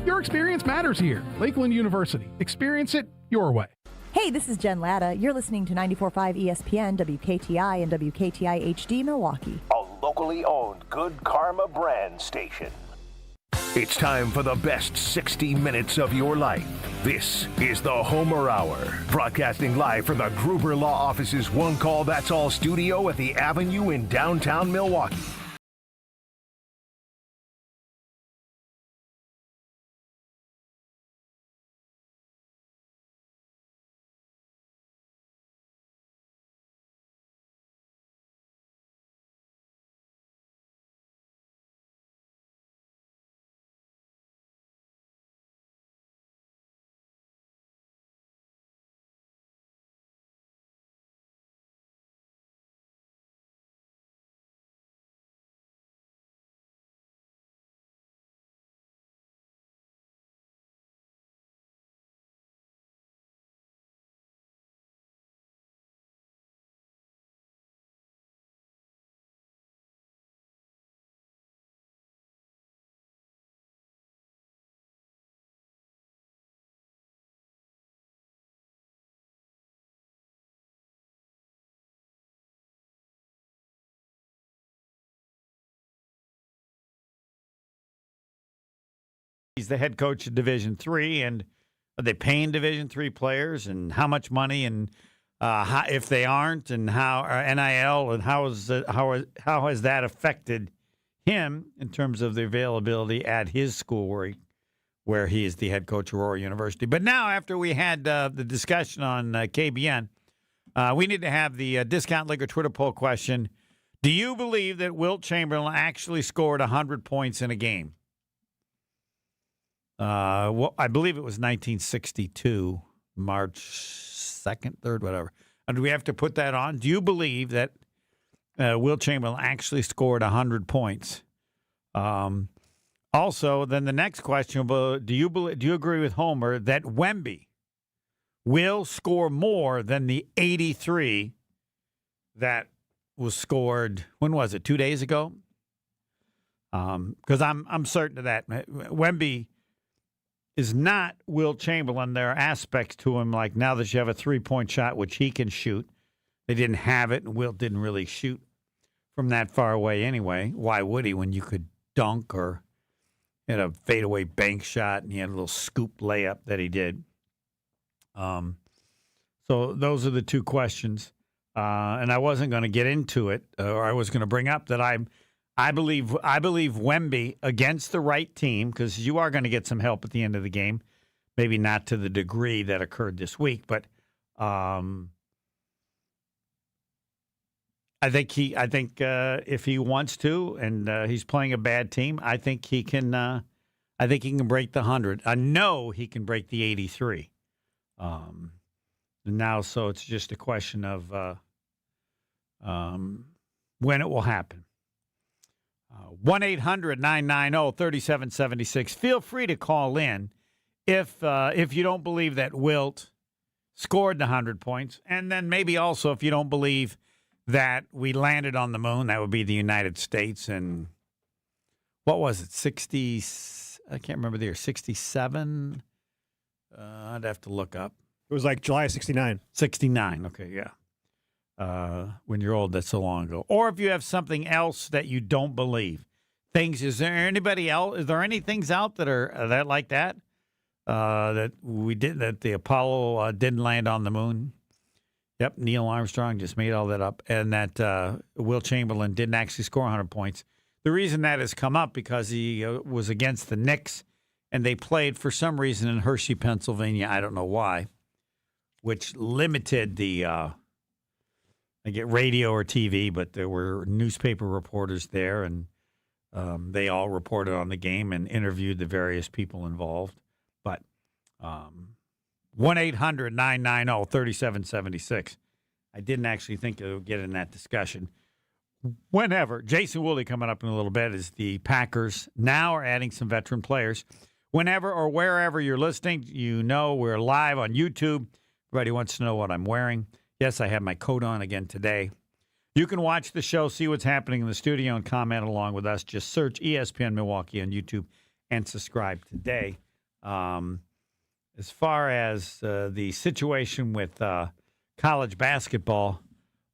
Your experience matters here. Lakeland University. Experience it your way. Hey, this is Jen Latta. You're listening to 94.5 ESPN, WKTI, and WKTI HD Milwaukee. A locally owned Good Karma brand station. It's time for the best 60 minutes of your life. This is the Homer Hour, broadcasting live from the Gruber Law Office's One Call That's All studio at the Avenue in downtown Milwaukee. He's the head coach of Division III, and are they paying Division III players, and how much money, and how, if they aren't, and how NIL, and how has that affected him in terms of the availability at his school where he is the head coach of Aurora University. But now, after we had the discussion on KBN, we need to have the Discount Liquor Twitter poll question: do you believe that Wilt Chamberlain actually scored 100 points in a game? Well, I believe it was 1962, March 2nd, 3rd, whatever. And do we have to put that on? Do you believe that Wilt Chamberlain actually scored 100 points? Also, then the next question: do you agree with Homer that Wemby will score more than the 83 that was scored? When was it? 2 days ago? Because I'm certain of that. Wemby is not Wilt Chamberlain. There are aspects to him, like now that you have a three-point shot, which he can shoot. They didn't have it, and Wilt didn't really shoot from that far away anyway. Why would he when you could dunk, or had a fadeaway bank shot, and he had a little scoop layup that he did. So those are the two questions. And I wasn't going to get into it, or I was going to bring up that I believe Wemby against the right team, because you are going to get some help at the end of the game, maybe not to the degree that occurred this week, but I think if he wants to, and he's playing a bad team, I think he can. I think he can break the 100. I know he can break the 83. Now, so it's just a question of when it will happen. 1-800-990-3776. Feel free to call in if you don't believe that Wilt scored the 100 points, and then maybe also if you don't believe that we landed on the moon. That would be the United States, and what was it, 60? I can't remember the year. 67? I'd have to look up. It was like July of 69. 69, okay, yeah. When you're old, that's so long ago. Or if you have something else that you don't believe. Is there anybody else? Is there any things out that are that like that? That the Apollo didn't land on the moon? Yep, Neil Armstrong just made all that up. And that Wilt Chamberlain didn't actually score 100 points. The reason that has come up because he was against the Knicks, and they played for some reason in Hershey, Pennsylvania. I don't know why, which limited the I get radio or TV, but there were newspaper reporters there, and they all reported on the game and interviewed the various people involved. But 1-800-990-3776. I didn't actually think it would get in that discussion. Whenever. Jason Wilde coming up in a little bit as the Packers now are adding some veteran players. Whenever or wherever you're listening, you know we're live on YouTube. Everybody wants to know what I'm wearing. Yes, I have my coat on again today. You can watch the show, see what's happening in the studio, and comment along with us. Just search ESPN Milwaukee on YouTube and subscribe today. As far as the situation with college basketball,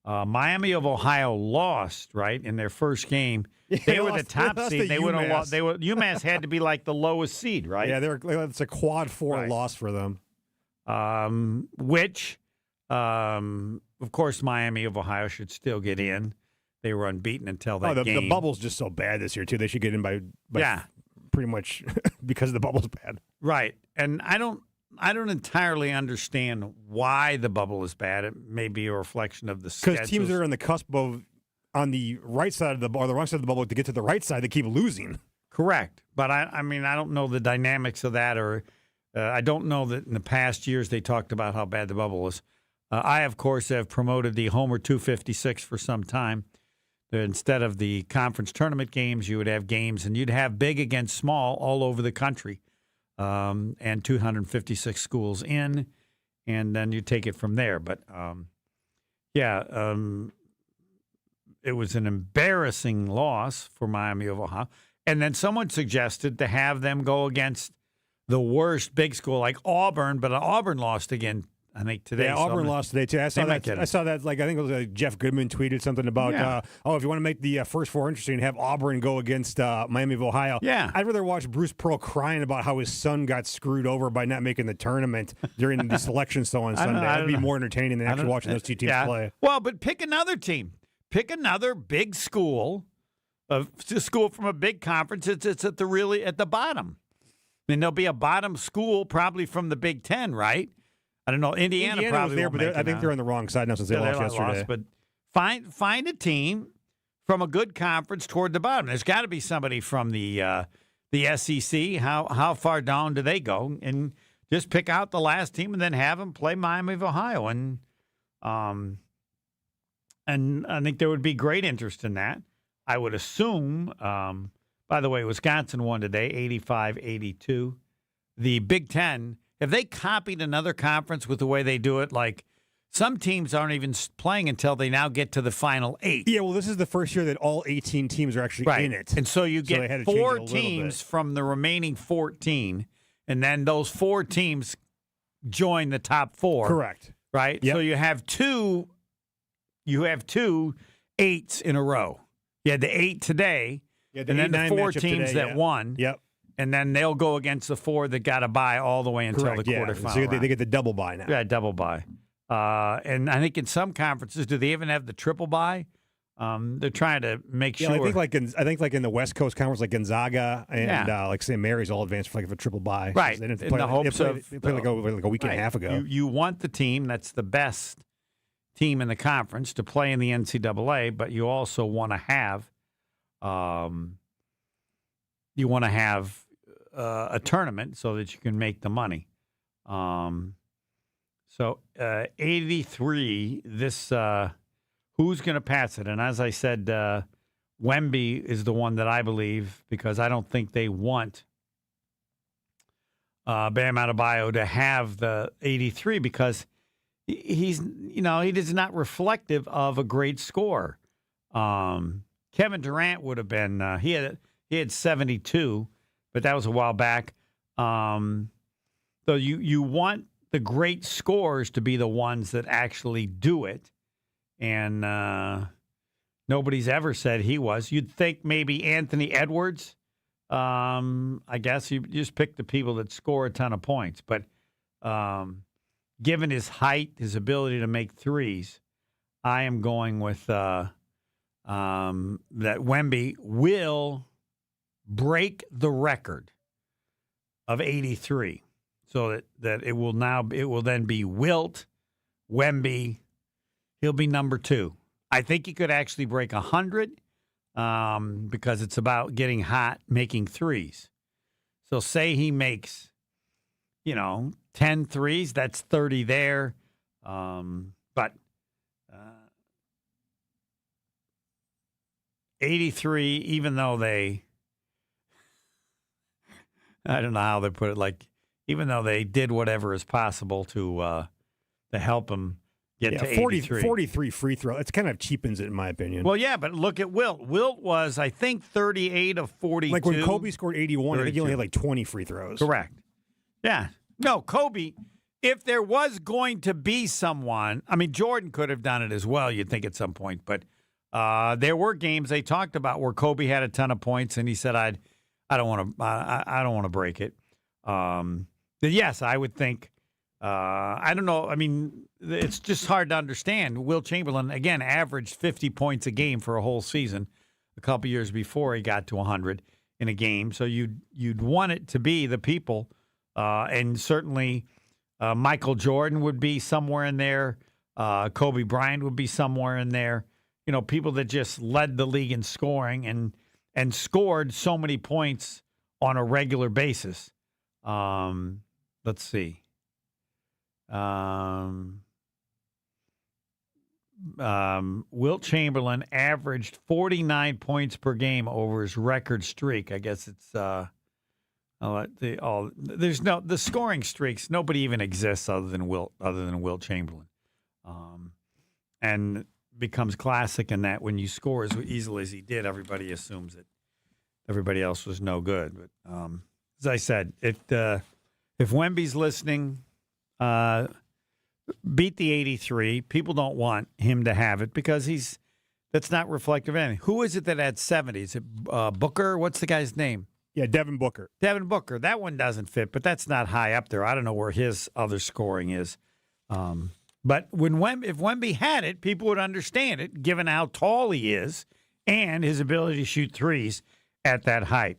Miami of Ohio lost, right, in their first game. Yeah, they were the top seed. They would have lost. UMass had to be like the lowest seed, right? Yeah, it's a quad 4 loss for them. Which, of course, Miami of Ohio should still get in. They were unbeaten until that game. The bubble's just so bad this year, too. They should get in by pretty much because the bubble's bad. Right. And I don't entirely understand why the bubble is bad. It may be a reflection of the schedules. Because teams that are on the cusp of on the right side of the bubble or the wrong side of the bubble to get to the right side, they keep losing. Correct. But I mean, I don't know the dynamics of that, or I don't know that in the past years they talked about how bad the bubble is. I, of course, have promoted the Homer 256 for some time. Instead of the conference tournament games, you would have games, and you'd have big against small all over the country, and 256 schools in, and then you take it from there. But, it was an embarrassing loss for Miami of Ohio. And then someone suggested to have them go against the worst big school like Auburn, but Auburn lost again, I think, today. Yeah, Auburn lost today, too. I saw that. Like, I think it was Jeff Goodman tweeted something about, if you want to make the first four interesting, have Auburn go against Miami of Ohio. Yeah. I'd rather watch Bruce Pearl crying about how his son got screwed over by not making the tournament during the selection on Sunday. That'd be more entertaining than actually watching those two teams play. Well, but pick another team. Pick another big school, a school from a big conference. It's at the bottom. I mean, there'll be a bottom school probably from the Big Ten, right? I don't know. Indiana probably was there, but I think they're on the wrong side now since they lost yesterday. But find a team from a good conference toward the bottom. There's got to be somebody from the SEC. How far down do they go? And just pick out the last team and then have them play Miami of Ohio. And I think there would be great interest in that. I would assume, by the way, Wisconsin won today, 85-82. The Big Ten, if they copied another conference with the way they do it, like some teams aren't even playing until they now get to the final 8. Yeah, well, this is the first year that all 18 teams are actually in it. And so you get 4 teams from the remaining 14, and then those 4 teams join the top 4. Correct. Right? Yep. So you have two 8s in a row. You had the 8 today, and then the 4 teams that won. Yep. And then they'll go against the 4 that got a bye all the way until the quarterfinal. So they get the double bye now. Yeah, double bye. And I think in some conferences, do they even have the triple bye? They're trying to make sure. I think like in the West Coast Conference, like Gonzaga and like St. Mary's all advanced for like a triple bye. Right. They didn't in the hopes they played like a week and a half ago. You want the team that's the best team in the conference to play in the NCAA, but you also want to have a tournament so that you can make the money. So 83, this who's going to pass it? And as I said, Wemby is the one that I believe, because I don't think they want Bam Adebayo to have the 83 because he is not reflective of a great scorer. Kevin Durant would have been he had 72, but that was a while back. So you want the great scorers to be the ones that actually do it, and nobody's ever said he was. You'd think maybe Anthony Edwards. I guess you just pick the people that score a ton of points, but given his height, his ability to make threes, I am going with that Wemby will break the record of 83, so that it will then be Wilt, Wemby. He'll be number 2. I think he could actually break 100 because it's about getting hot, making threes. So say he makes, 10 threes, that's 30 there. But 83, even though I don't know how they put it, like, even though they did whatever is possible to help him get to 83. 43 free throw. It's kind of cheapens it, in my opinion. Well, yeah, but look at Wilt. Wilt was, I think, 38 of 42. Like when Kobe scored 81, 32. I think he only had like 20 free throws. Correct. Yeah. No, Kobe, if there was going to be someone, I mean, Jordan could have done it as well, you'd think at some point, but there were games they talked about where Kobe had a ton of points, and he said, I don't want to break it. Yes, I would think, I don't know. I mean, it's just hard to understand. Wilt Chamberlain, again, averaged 50 points a game for a whole season a couple years before he got to 100 in a game. So you'd want it to be the people, and certainly Michael Jordan would be somewhere in there. Kobe Bryant would be somewhere in there. You know, people that just led the league in scoring and scored so many points on a regular basis. Let's see. Wilt Chamberlain averaged 49 points per game over his record streak. I guess it's there's no the scoring streaks. Nobody even exists other than Wilt Chamberlain, and becomes classic in that when you score as easily as he did, everybody assumes that everybody else was no good. But as I said, if Wemby's listening, beat the 83. People don't want him to have it because that's not reflective of anything. Who is it that had 70? Is it Booker? What's the guy's name? Yeah, Devin Booker. Devin Booker. That one doesn't fit, but that's not high up there. I don't know where his other scoring is. But if Wemby had it, people would understand it, given how tall he is and his ability to shoot threes at that height.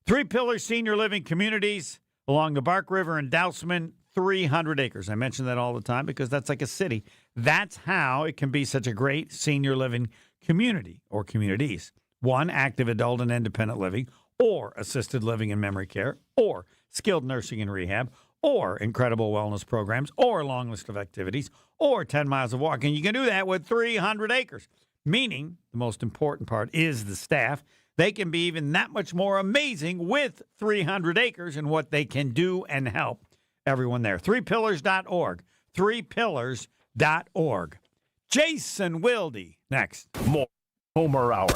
3 Pillars Senior Living Communities along the Bark River in Dousman, 300 acres. I mention that all the time because that's like a city. That's how it can be such a great senior living community or communities. 1, active adult and independent living, or assisted living and memory care, or skilled nursing and rehab, or incredible wellness programs, or a long list of activities, or 10 miles of walking. You can do that with 300 acres, meaning the most important part is the staff. They can be even that much more amazing with 300 acres and what they can do and help everyone there. 3pillars.org. 3pillars.org. Jason Wilde next. More Homer Hour.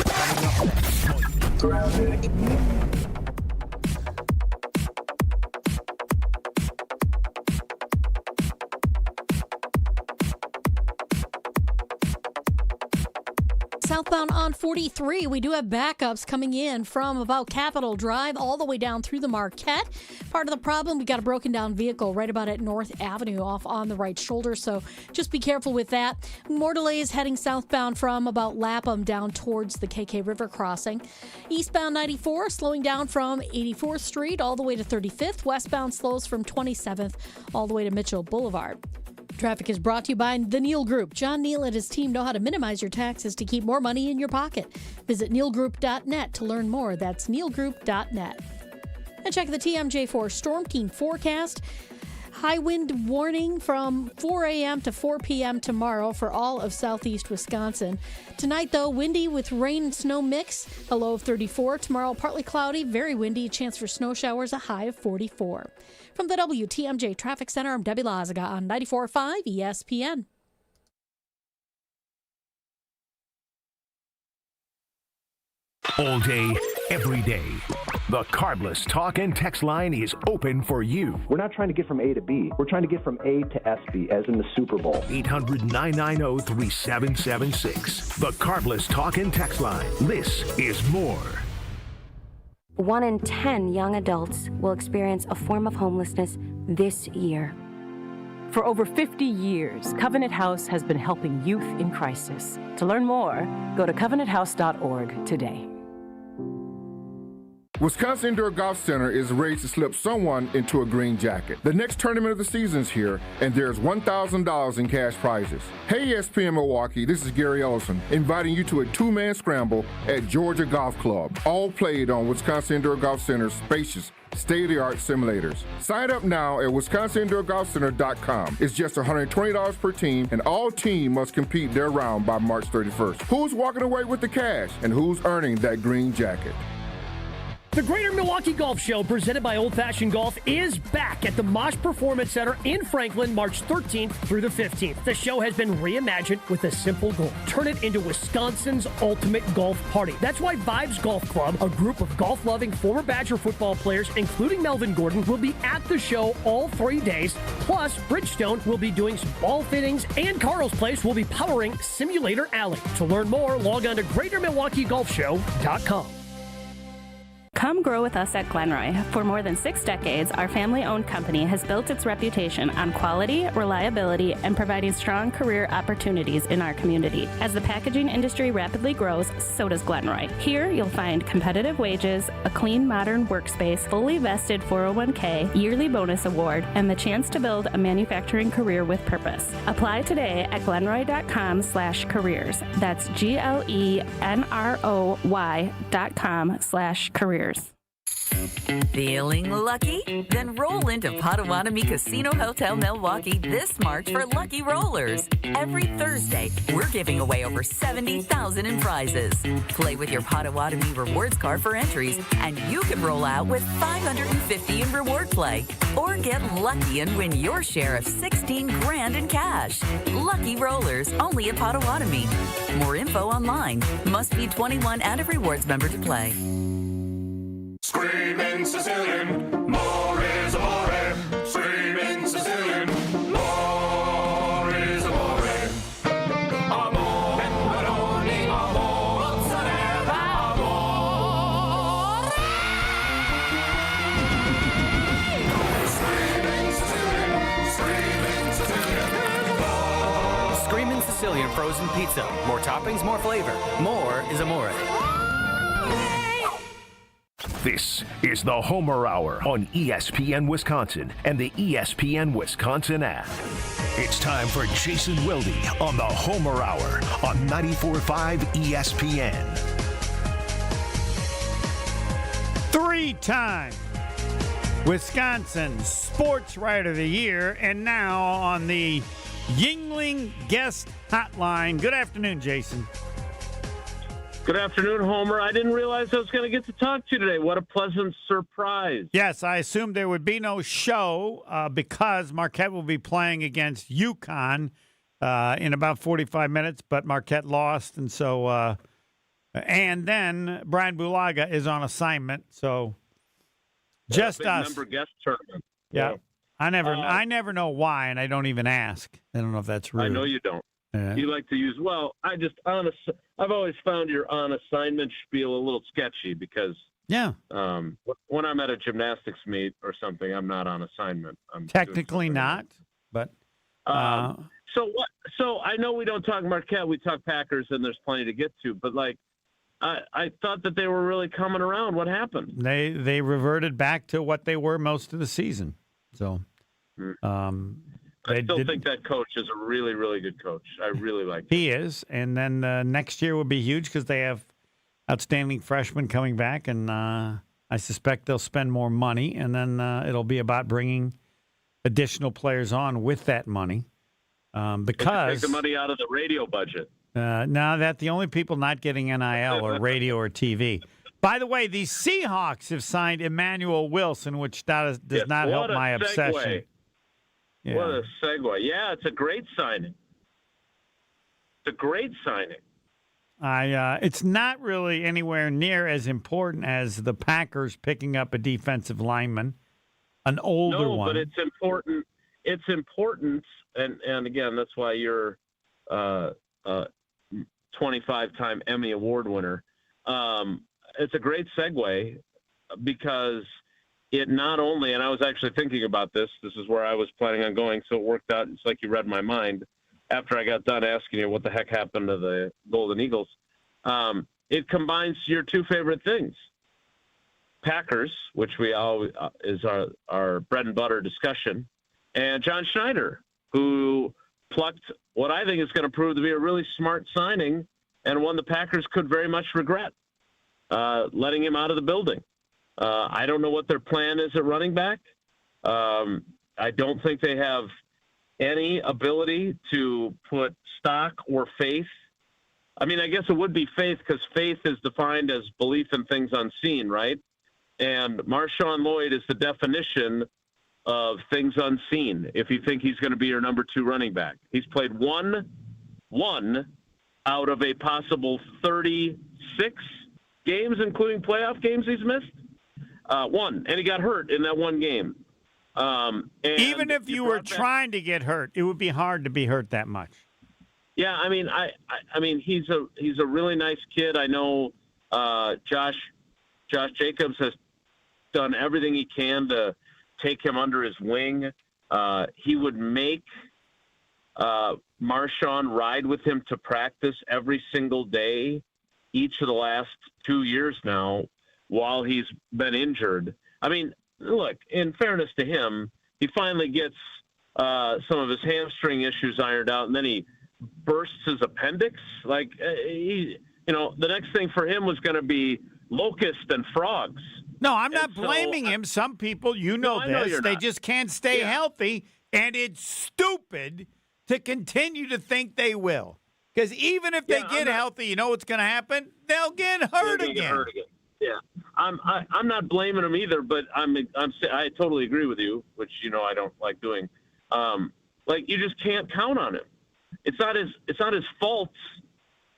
Southbound on 43, we do have backups coming in from about Capitol Drive all the way down through the Marquette. Part of the problem, we got a broken down vehicle right about at North Avenue off on the right shoulder, so just be careful with that. More delays heading southbound from about Lapham down towards the KK River crossing. Eastbound 94 slowing down from 84th Street all the way to 35th. Westbound slows from 27th all the way to Mitchell Boulevard. Traffic is brought to you by the Neal Group. John Neal and his team know how to minimize your taxes to keep more money in your pocket. Visit nealgroup.net to learn more. That's nealgroup.net. And check the TMJ4 Storm King forecast. High wind warning from 4 a.m. to 4 p.m. tomorrow for all of southeast Wisconsin. Tonight, though, windy with rain and snow mix, a low of 34. Tomorrow, partly cloudy, very windy, chance for snow showers, a high of 44. From the WTMJ Traffic Center, I'm Debbie Lazaga on 94.5 ESPN. All day, every day. The Carbless Talk and Text line is open for you. We're not trying to get from A to B. We're trying to get from A to SB, as in the Super Bowl. 800-990-3776. The Carbless Talk and Text line. This is more. 1 in 10 young adults will experience a form of homelessness this year. For over 50 years, Covenant House has been helping youth in crisis. To learn more, go to covenanthouse.org today. Wisconsin Indoor Golf Center is ready to slip someone into a green jacket. The next tournament of the season's here, and there's $1,000 in cash prizes. Hey ESPN Milwaukee, this is Gary Ellison, inviting you to a 2-man scramble at Georgia Golf Club, all played on Wisconsin Indoor Golf Center's spacious, state-of-the-art simulators. Sign up now at wisconsindoorgolfcenter.com. It's just $120 per team, and all team must compete their round by March 31st. Who's walking away with the cash, and who's earning that green jacket? The Greater Milwaukee Golf Show, presented by Old Fashioned Golf, is back at the Mosh Performance Center in Franklin, March 13th through the 15th. The show has been reimagined with a simple goal: turn it into Wisconsin's ultimate golf party. That's why Vibes Golf Club, a group of golf-loving former Badger football players, including Melvin Gordon, will be at the show all 3 days. Plus, Bridgestone will be doing some ball fittings, and Carl's Place will be powering Simulator Alley. To learn more, log on to GreaterMilwaukeeGolfShow.com. Come grow with us at Glenroy. For more than 6 decades, our family-owned company has built its reputation on quality, reliability, and providing strong career opportunities in our community. As the packaging industry rapidly grows, so does Glenroy. Here, you'll find competitive wages, a clean, modern workspace, fully vested 401k, yearly bonus award, and the chance to build a manufacturing career with purpose. Apply today at glenroy.com/careers. That's GLENROY.com/careers. Feeling lucky? Then roll into Potawatomi Casino Hotel Milwaukee this March for Lucky Rollers. Every Thursday, we're giving away over $70,000 in prizes. Play with your Potawatomi rewards card for entries, and you can roll out with $550 in reward play. Or get lucky and win your share of $16,000 in cash. Lucky Rollers, only at Potawatomi. More info online. Must be 21 and a rewards member to play. Screaming Sicilian, more is amore. Screaming Sicilian, more is amore. Amore, pepperoni, amore, mozzarella, amore. Screaming Sicilian, screaming Sicilian. Screaming Sicilian frozen pizza. More toppings, more flavor. More is amore. This is the Homer Hour on ESPN Wisconsin and the ESPN Wisconsin app. It's time for Jason Wilde on the Homer Hour on 94.5 ESPN. 3-time Wisconsin Sports Writer of the Year, and now on the Yingling Guest Hotline. Good afternoon, Jason. Good afternoon, Homer. I didn't realize I was going to get to talk to you today. What a pleasant surprise. Yes, I assumed there would be no show because Marquette will be playing against UConn in about 45 minutes, but Marquette lost, and so and then Brian Bulaga is on assignment, so just us. Member guest tournament. Yeah. I never know why, and I don't even ask. I don't know if that's rude. I know you don't. You like to use, I've always found your on assignment spiel a little sketchy because when I'm at a gymnastics meet or something, I'm not on assignment. I'm technically not, but so what? So I know we don't talk Marquette, we talk Packers, and there's plenty to get to. But I thought that they were really coming around. What happened? They reverted back to what they were most of the season. So. I still think that coach is a really, really good coach. I really like him. He is. And then next year will be huge because they have outstanding freshmen coming back, and I suspect they'll spend more money, and then it'll be about bringing additional players on with that money. Because take the money out of the radio budget. Now that the only people not getting NIL are radio or TV. By the way, the Seahawks have signed Emmanuel Wilson, which does not help my obsession. Yeah. What a segue. Yeah, it's a great signing. It's not really anywhere near as important as the Packers picking up a defensive lineman, an older one. No, but it's important. It's important, and again, that's why you're 25-time Emmy Award winner. It's a great segue because it not only, and I was actually thinking about this is where I was planning on going, so it worked out. It's like you read my mind after I got done asking you what the heck happened to the Golden Eagles. It combines your two favorite things. Packers, which we always is our bread and butter discussion, and John Schneider, who plucked what I think is going to prove to be a really smart signing and one the Packers could very much regret, letting him out of the building. I don't know what their plan is at running back. I don't think they have any ability to put stock or faith. I mean, I guess it would be faith because faith is defined as belief in things unseen, right? And Marshawn Lloyd is the definition of things unseen if you think he's going to be your number 2 running back. He's played one out of a possible 36 games, including playoff games he's missed. One, and he got hurt in that one game. And even if you were trying to get hurt, it would be hard to be hurt that much. Yeah, I mean, I mean, he's a really nice kid. I know Josh Jacobs has done everything he can to take him under his wing. He would make Marshawn ride with him to practice every single day, each of the last 2 years now, while he's been injured. I mean, look, in fairness to him, he finally gets some of his hamstring issues ironed out, and then he bursts his appendix. Like, the next thing for him was going to be locusts and frogs. No, I'm not blaming him. Some people, they just can't stay healthy, and it's stupid to continue to think they will. Because even if they get healthy, you know what's going to happen? They'll get hurt again. Yeah, I'm not blaming him either, but I totally agree with you, which I don't like doing. You just can't count on him. It's not his fault.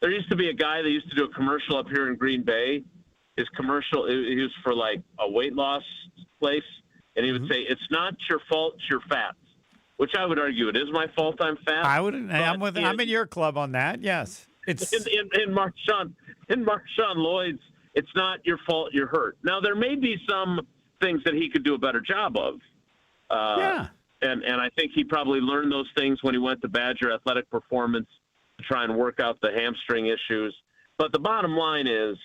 There used to be a guy that used to do a commercial up here in Green Bay. His commercial, he was for like a weight loss place, and he would say, "It's not your fault, you're fat," which I would argue it is my fault. I'm fat. I'm in your club on that. Yes, it's in Marshawn Lloyd's. It's not your fault, you're hurt. Now, there may be some things that he could do a better job of. And I think he probably learned those things when he went to Badger Athletic Performance to try and work out the hamstring issues. But the bottom line is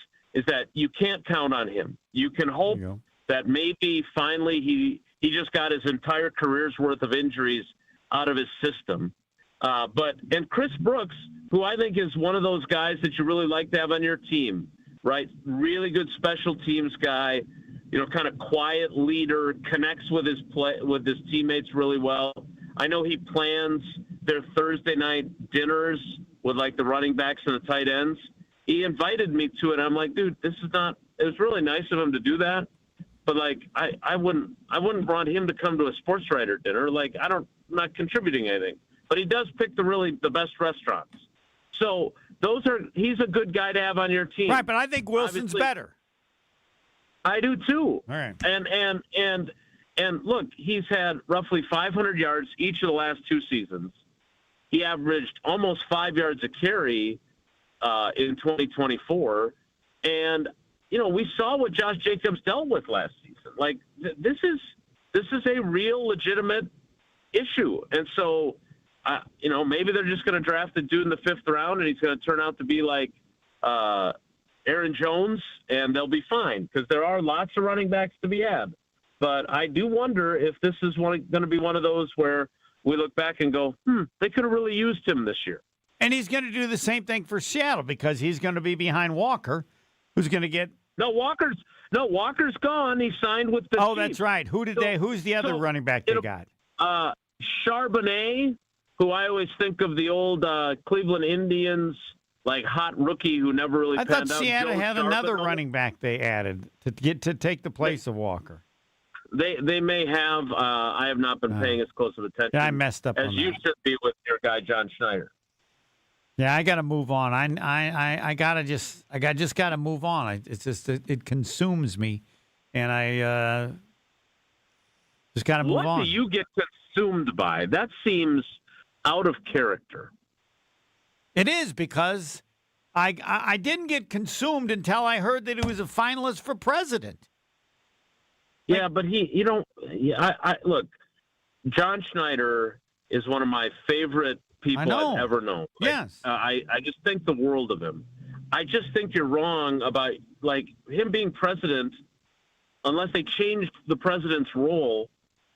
that you can't count on him. You can hope that maybe finally he just got his entire career's worth of injuries out of his system. And Chris Brooks, who I think is one of those guys that you really like to have on your team, right? Really good special teams guy, kind of quiet leader, connects with his teammates really well. I know he plans their Thursday night dinners with like the running backs and the tight ends. He invited me to it. I'm like, dude, it was really nice of him to do that. But like, I wouldn't want him to come to a sports writer dinner. Like, I'm not contributing anything, but he does pick the best restaurants. So he's a good guy to have on your team. Right, but I think Wilson's better. I do too. All right. And look, he's had roughly 500 yards each of the last 2 seasons. He averaged almost 5 yards a carry in 2024. And, we saw what Josh Jacobs dealt with last season. Like, this is a real legitimate issue. And so, maybe they're just going to draft a dude in the 5th round and he's going to turn out to be like Aaron Jones, and they'll be fine because there are lots of running backs to be had. But I do wonder if this is going to be one of those where we look back and go, they could have really used him this year. And he's going to do the same thing for Seattle because he's going to be behind Walker, who's going to get. No, Walker's gone. He signed with the Oh, Chiefs. That's right. Who's the other running back they got? Charbonnet, who I always think of the old Cleveland Indians, like hot rookie who never really panned out. I thought Seattle had another running back they added to take the place of Walker. They may have. I have not been paying as close of attention. Yeah, I messed up as you should be with your guy John Schneider. Yeah, I got to move on. I just got to move on. It's just it consumes me, and I just got to move on. What do you get consumed by? That seems out of character. It is because I didn't get consumed until I heard that he was a finalist for president. Yeah, but I look, John Schneider is one of my favorite people I've ever known. Yes. I just think the world of him. I just think you're wrong about like him being president unless they changed the president's role.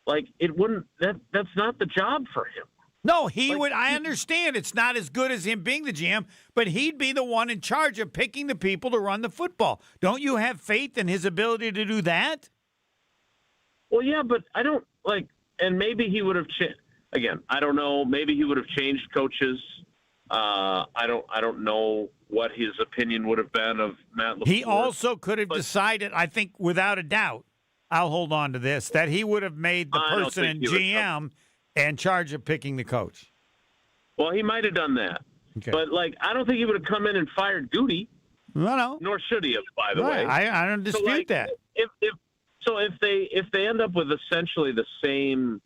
Like it wouldn't that's not the job for him. No, he would. I understand it's not as good as him being the GM, but he'd be the one in charge of picking the people to run the football. Don't you have faith in his ability to do that? Well, yeah, but I don't like, and maybe he would have again, I don't know. Maybe he would have changed coaches. I don't know what his opinion would have been of Matt LaFleur. He also could have decided, I think, without a doubt, I'll hold on to this, that he would have made the person in GM in charge of picking the coach. Well, he might have done that. Okay. But, I don't think he would have come in and fired Goody. No. Nor should he have, by the way. I don't dispute that. If they end up with essentially the same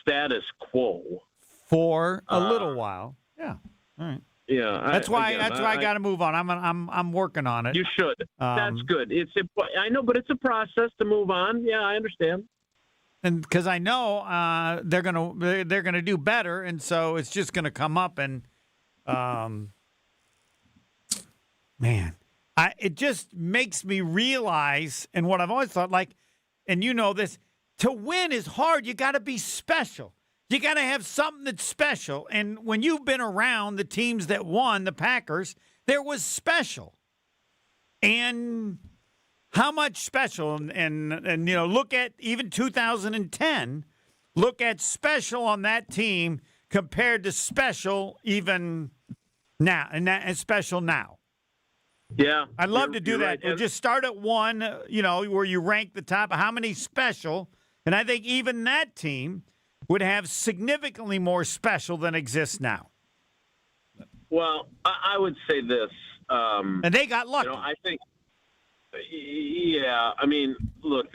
status quo for a little while, yeah, all right, yeah, that's why I got to move on. I'm working on it. You should. That's good. I know, but it's a process to move on. Yeah, I understand. And because I know they're gonna do better, and so it's just gonna come up and, man. It just makes me realize, and what I've always thought, and you know this, to win is hard. You got to be special. You got to have something that's special. And when you've been around the teams that won, the Packers, there was special. And how much special? And look at even 2010. Look at special on that team compared to special even now, and special now. Yeah. I'd love to do that. Right. We'll just start at one, where you rank the top. How many special? And I think even that team would have significantly more special than exists now. Well, I would say this. And they got lucky. I think, yeah. I mean, look,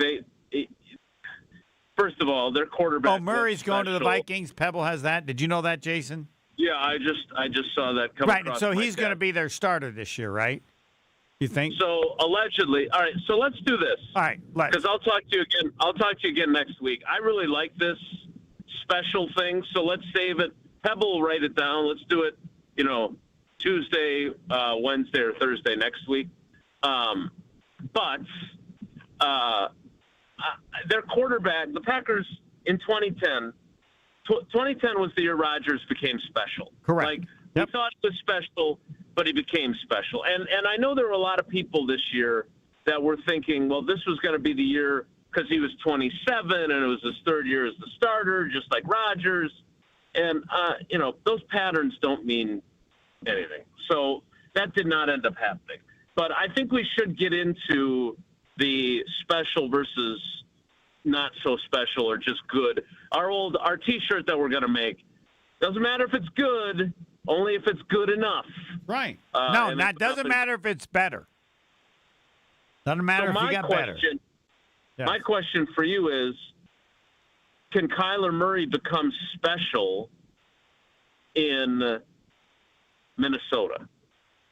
first of all, their quarterback. Oh, Murray's going to the Vikings. Pebble has that. Did you know that, Jason? Yeah, I just saw that come right, across. So my he's going to be their starter this year, right? You think? So allegedly. All right. So let's do this. All right. Because I'll talk to you again. I'll talk to you again next week. I really like this special thing. So let's save it. Pebble will write it down. Let's do it. Tuesday, Wednesday, or Thursday next week. But their quarterback, the Packers in 2010. 2010 was the year Rodgers became special. Correct. We thought it was special, but he became special. And I know there were a lot of people this year that were thinking, well, this was going to be the year because he was 27 and it was his third year as the starter, just like Rodgers. And, those patterns don't mean anything. So that did not end up happening. But I think we should get into the special versus not so special or just good. Our T-shirt that we're going to make, doesn't matter if it's good, only if it's good enough. Right. No, that doesn't matter if it's better. Doesn't matter if you got better. Yes. My question for you is, can Kyler Murray become special in Minnesota?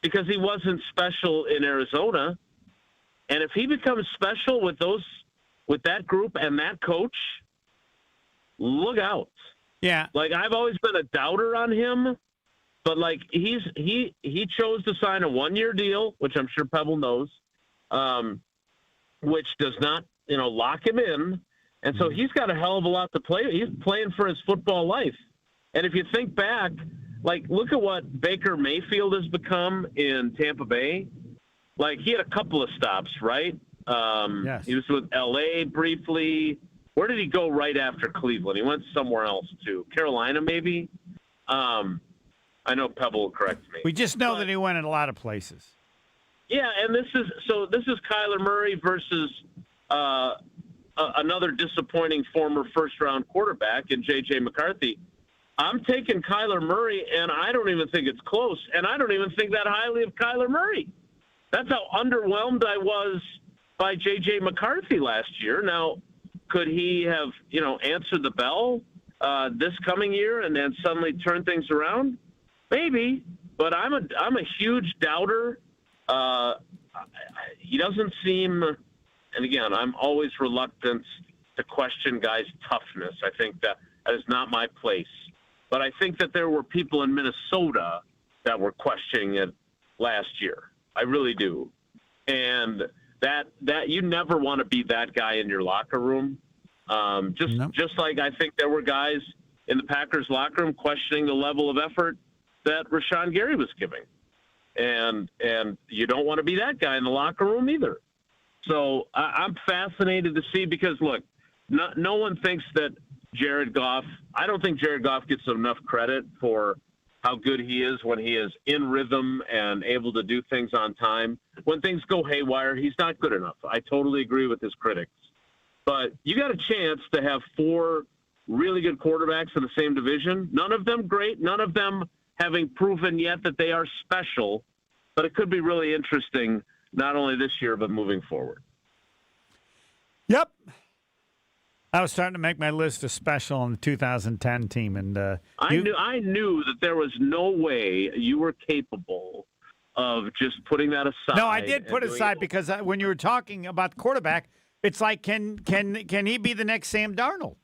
Because he wasn't special in Arizona. And if he becomes special with that group and that coach, look out. Yeah. I've always been a doubter on him, but he chose to sign a 1-year deal, which I'm sure Pebble knows, which does not, lock him in. And so he's got a hell of a lot to play. He's playing for his football life. And if you think back, look at what Baker Mayfield has become in Tampa Bay. He had a couple of stops, right? Yes. He was with L.A. briefly. Where did he go right after Cleveland? He went somewhere else, too. Carolina, maybe? I know Pebble will correct me. We just know that he went in a lot of places. Yeah, and this is Kyler Murray versus another disappointing former first-round quarterback in J.J. McCarthy. I'm taking Kyler Murray, and I don't even think it's close, and I don't even think that highly of Kyler Murray. That's how underwhelmed I was by J.J. McCarthy last year. Now, could he have, answered the bell this coming year and then suddenly turn things around? Maybe, but I'm a huge doubter. He doesn't seem, and again, I'm always reluctant to question guys' toughness. I think that is not my place. But I think that there were people in Minnesota that were questioning it last year. I really do. And that you never want to be that guy in your locker room. Just like I think there were guys in the Packers locker room questioning the level of effort that Rashawn Gary was giving. And you don't want to be that guy in the locker room either. So I'm fascinated to see because, look, no one thinks that Jared Goff – I don't think Jared Goff gets enough credit for how good he is when he is in rhythm and able to do things on time. When things go haywire, he's not good enough. I totally agree with his critics. But you got a chance to have 4 really good quarterbacks in the same division. None of them great, none of them having proven yet that they are special. But it could be really interesting, not only this year, but moving forward. Yep. I was starting to make my list of special on the 2010 team, and I knew that there was no way you were capable of just putting that aside. No, I did put it aside because when you were talking about the quarterback, it's like, can he be the next Sam Darnold?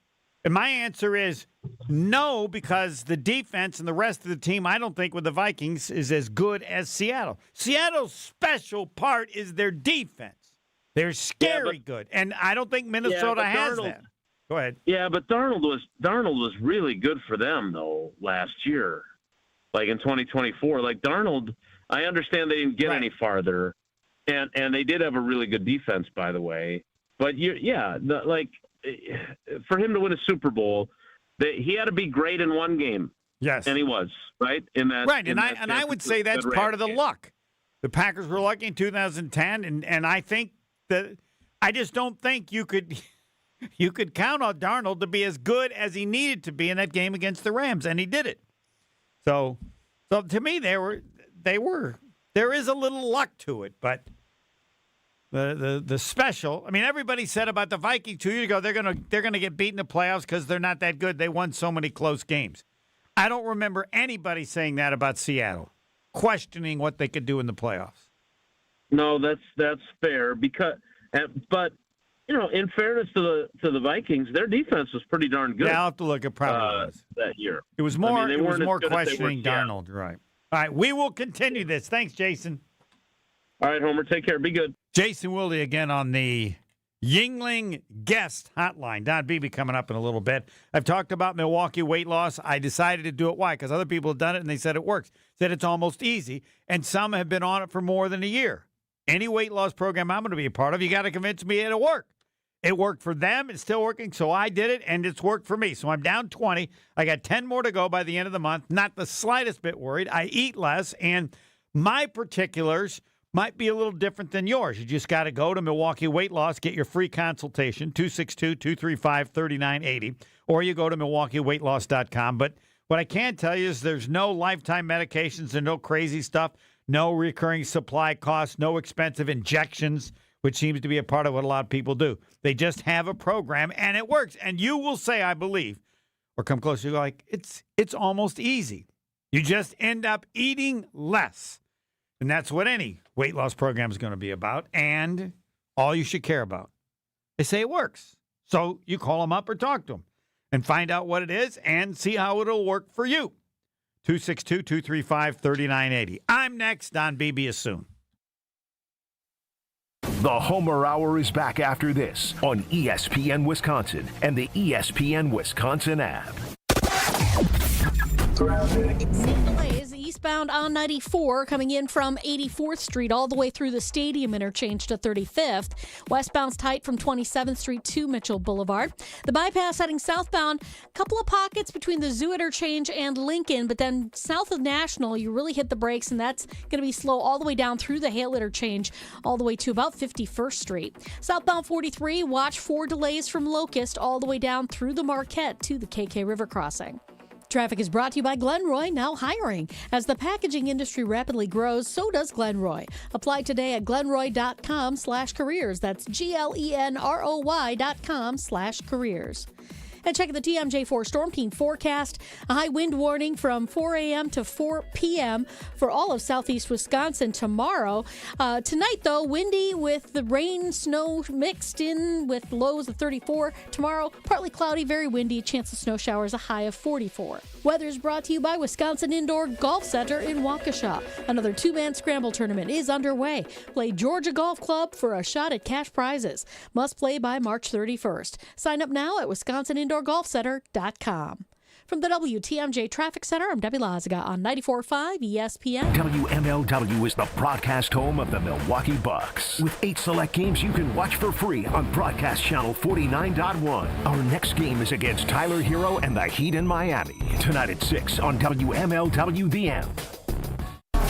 And my answer is no, because the defense and the rest of the team, I don't think with the Vikings is as good as Seattle. Seattle's special part is their defense. They're scary good, and I don't think Minnesota has that. Go ahead. Yeah, but Darnold was really good for them though last year, like in 2024. Like Darnold, I understand they didn't get any farther, and they did have a really good defense, by the way. But for him to win a Super Bowl, he had to be great in one game. Yes, and he was right in that. Right, and I would say that's part of the luck. The Packers were lucky in 2010, and I think that I just don't think you could count on Darnold to be as good as he needed to be in that game against the Rams, and he did it. So to me, there is a little luck to it, but the special. I mean, everybody said about the Vikings 2 years ago they're gonna get beat in the playoffs because they're not that good. They won so many close games. I don't remember anybody saying that about Seattle, questioning what they could do in the playoffs. No, that's fair but. In fairness to the Vikings, their defense was pretty darn good. Yeah, I'll have to look at probably that year. It was more questioning Darnold, right? All right, we will continue this. Thanks, Jason. All right, Homer, take care. Be good. Jason Wilde again on the Yingling guest hotline. Don Beebe coming up in a little bit. I've talked about Milwaukee weight loss. I decided to do it. Why? Because other people have done it, and they said it works. Said it's almost easy, and some have been on it for more than a year. Any weight loss program I'm going to be a part of, you got to convince me it'll work. It worked for them. It's still working, so I did it, and it's worked for me. So I'm down 20. I got 10 more to go by the end of the month. Not the slightest bit worried. I eat less, and my particulars might be a little different than yours. You just got to go to Milwaukee Weight Loss, get your free consultation, 262-235-3980, or you go to MilwaukeeWeightLoss.com. But what I can tell you is there's no lifetime medications and no crazy stuff, no recurring supply costs, no expensive injections, which seems to be a part of what a lot of people do. They just have a program, and it works. And you will say, I believe, or come close, you're like, it's almost easy. You just end up eating less. And that's what any weight loss program is going to be about, and all you should care about. They say it works. So you call them up or talk to them and find out what it is and see how it'll work for you. 262-235-3980. I'm next. Don Beebe is soon. The Homer Hour is back after this on ESPN Wisconsin and the ESPN Wisconsin app. Same delays eastbound on 94 coming in from 84th Street all the way through the Stadium interchange to 35th. Westbound's tight from 27th Street to Mitchell Boulevard. The bypass heading southbound, a couple of pockets between the Zoo interchange and Lincoln, but then south of National, you really hit the brakes, and that's going to be slow all the way down through the Hale interchange all the way to about 51st Street. Southbound 43, watch for delays from Locust all the way down through the Marquette to the KK River crossing. Traffic is brought to you by Glenroy, now hiring. As the packaging industry rapidly grows, so does Glenroy. Apply today at glenroy.com/careers. That's GLENROY.com/careers. And check the TMJ4 Storm Team forecast. A high wind warning from 4 a.m. to 4 p.m. for all of southeast Wisconsin tomorrow. Tonight, though, windy with the rain, snow mixed in with lows of 34. Tomorrow, partly cloudy, very windy, chance of snow showers, a high of 44. Weather is brought to you by Wisconsin Indoor Golf Center in Waukesha. Another two-man scramble tournament is underway. Play Georgia Golf Club for a shot at cash prizes. Must play by March 31st. Sign up now at WisconsinIndoorGolfCenter.com. From the WTMJ Traffic Center, I'm Debbie Lazaga on 94.5 ESPN. WMLW is the broadcast home of the Milwaukee Bucks. With 8 select games you can watch for free on Broadcast Channel 49.1. Our next game is against Tyler Hero and the Heat in Miami. Tonight at 6 on WMLW The M.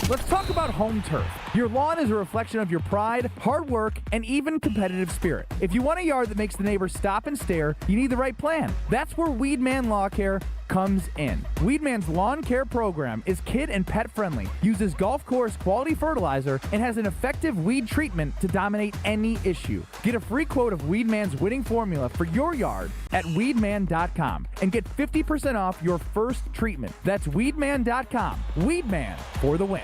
Let's talk about home turf. Your lawn is a reflection of your pride, hard work, and even competitive spirit. If you want a yard that makes the neighbors stop and stare, you need the right plan. That's where Weedman Lawn Care comes in. Weedman's lawn care program is kid and pet friendly, uses golf course quality fertilizer, and has an effective weed treatment to dominate any issue. Get a free quote of Weedman's winning formula for your yard at weedman.com and get 50% off your first treatment. That's weedman.com. Weedman for the win.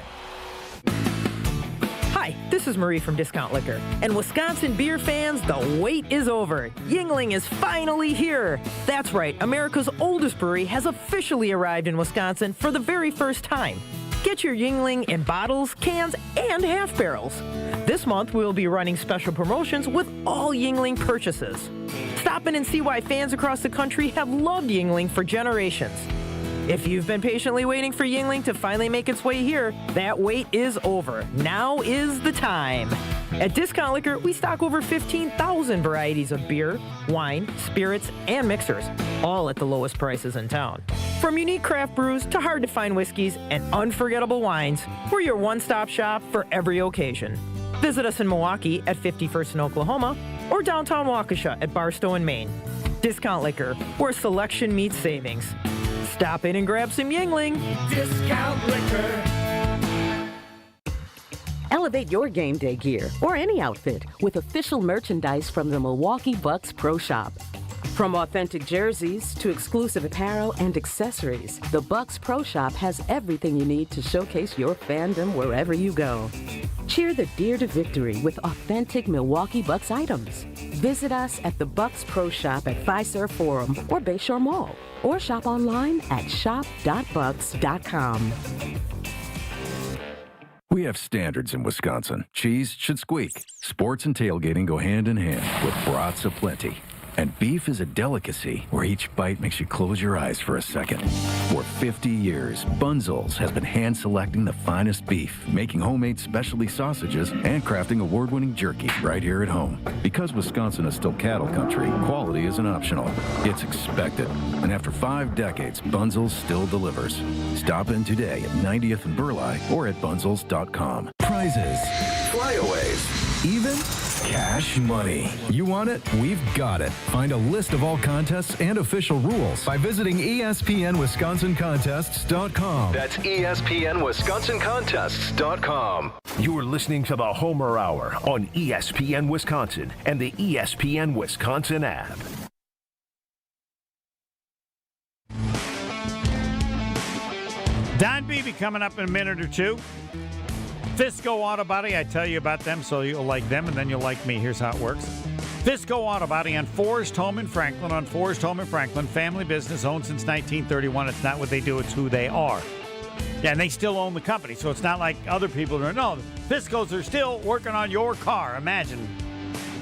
Hi, this is Marie from Discount Liquor. And Wisconsin beer fans, the wait is over. Yuengling is finally here. That's right, America's oldest brewery has officially arrived in Wisconsin for the very first time. Get your Yuengling in bottles, cans, and half barrels. This month, we'll be running special promotions with all Yuengling purchases. Stop in and see why fans across the country have loved Yuengling for generations. If you've been patiently waiting for Yuengling to finally make its way here, that wait is over. Now is the time. At Discount Liquor, we stock over 15,000 varieties of beer, wine, spirits, and mixers, all at the lowest prices in town. From unique craft brews to hard-to-find whiskeys and unforgettable wines, we're your one-stop shop for every occasion. Visit us in Milwaukee at 51st in Oklahoma or downtown Waukesha at Barstow in Maine. Discount Liquor, where selection meets savings. Stop in and grab some Yuengling. Discount Liquor. Elevate your game day gear or any outfit with official merchandise from the Milwaukee Bucks Pro Shop. From authentic jerseys to exclusive apparel and accessories, the Bucks Pro Shop has everything you need to showcase your fandom wherever you go. Cheer the deer to victory with authentic Milwaukee Bucks items. Visit us at the Bucks Pro Shop at Fiserv Forum or Bayshore Mall, or shop online at shop.bucks.com. We have standards in Wisconsin. Cheese should squeak. Sports and tailgating go hand in hand with brats aplenty. And beef is a delicacy where each bite makes you close your eyes for a second. For 50 years, Bunzel's has been hand-selecting the finest beef, making homemade specialty sausages, and crafting award-winning jerky right here at home. Because Wisconsin is still cattle country, quality isn't optional. It's expected. And after 5 decades, Bunzel's still delivers. Stop in today at 90th and Burleigh or at bunzels.com. Prizes, flyaways, even cash money. You want it? We've got it. Find a list of all contests and official rules by visiting ESPNWisconsinContests.com. That's ESPNWisconsinContests.com. You're listening to the Homer Hour on ESPN Wisconsin and the ESPN Wisconsin app. Don Beebe coming up in a minute or two. Fisco Auto Body, I tell you about them so you'll like them and then you'll like me. Here's how it works. Fisco Auto Body on Forest Home in Franklin. Family business owned since 1931. It's not what they do, it's who they are. Yeah, and they still own the company, so it's not like other people are. No, Fiscos are still working on your car. Imagine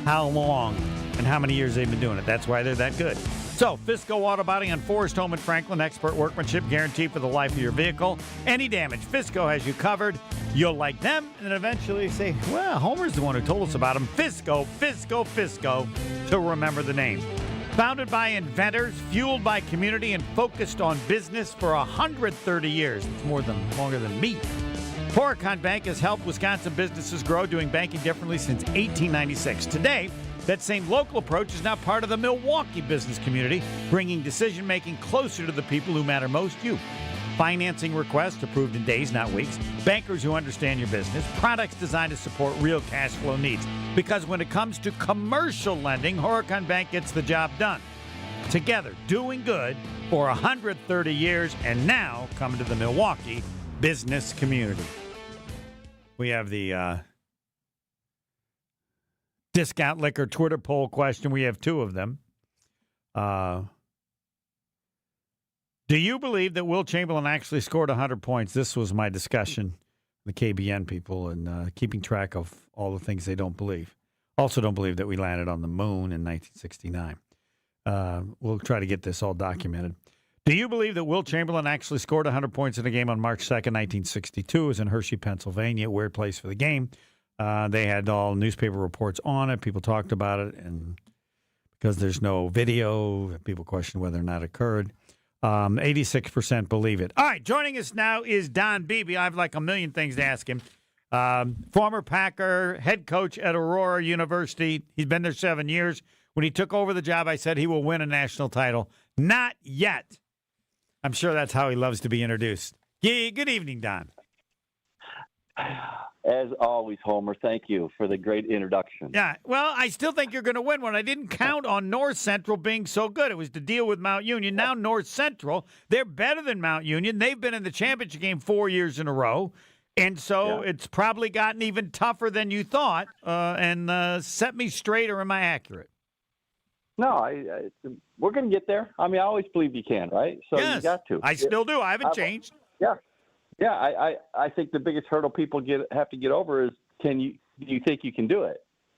how long and how many years they've been doing it. That's why they're that good. So, Fisco Auto Body on Forest Home in Franklin. Expert workmanship guaranteed for the life of your vehicle. Any damage, Fisco has you covered. You'll like them, and then eventually say, well, Homer's the one who told us about them. Fisco, to remember the name. Founded by inventors, fueled by community, and focused on business for 130 years. It's longer than me. Horicon Bank has helped Wisconsin businesses grow, doing banking differently since 1896. Today, that same local approach is now part of the Milwaukee business community, bringing decision-making closer to the people who matter most, you. Financing requests approved in days, not weeks. Bankers who understand your business. Products designed to support real cash flow needs. Because when it comes to commercial lending, Horicon Bank gets the job done. Together, doing good for 130 years, and now coming to the Milwaukee business community. We have the Discount Liquor Twitter poll question. We have 2 of them. Do you believe that Will Chamberlain actually scored 100 points? This was my discussion with the KBN people and keeping track of all the things they don't believe. Also don't believe that we landed on the moon in 1969. We'll try to get this all documented. Do you believe that Will Chamberlain actually scored 100 points in a game on March 2nd, 1962? It was in Hershey, Pennsylvania, a weird place for the game. They had all newspaper reports on it. People talked about it, and because there's no video, people question whether or not it occurred. 86% believe it. All right, joining us now is Don Beebe. I have like a million things to ask him. Former Packer, head coach at Aurora University. He's been there 7 years. When he took over the job, I said he will win a national title. Not yet. I'm sure that's how he loves to be introduced. Yeah, good evening, Don. As always, Homer, thank you for the great introduction. Yeah, well, I still think you're going to win one. I didn't count on North Central being so good. It was to deal with Mount Union. Now North Central, they're better than Mount Union. They've been in the championship game 4 years in a row. And so it's probably gotten even tougher than you thought. And set me straight, or am I accurate? No, we're going to get there. I mean, I always believe you can, right? So yes, you got to. I still do. I haven't changed. Yeah. Yeah, I think the biggest hurdle people have to get over is do you think you can do it?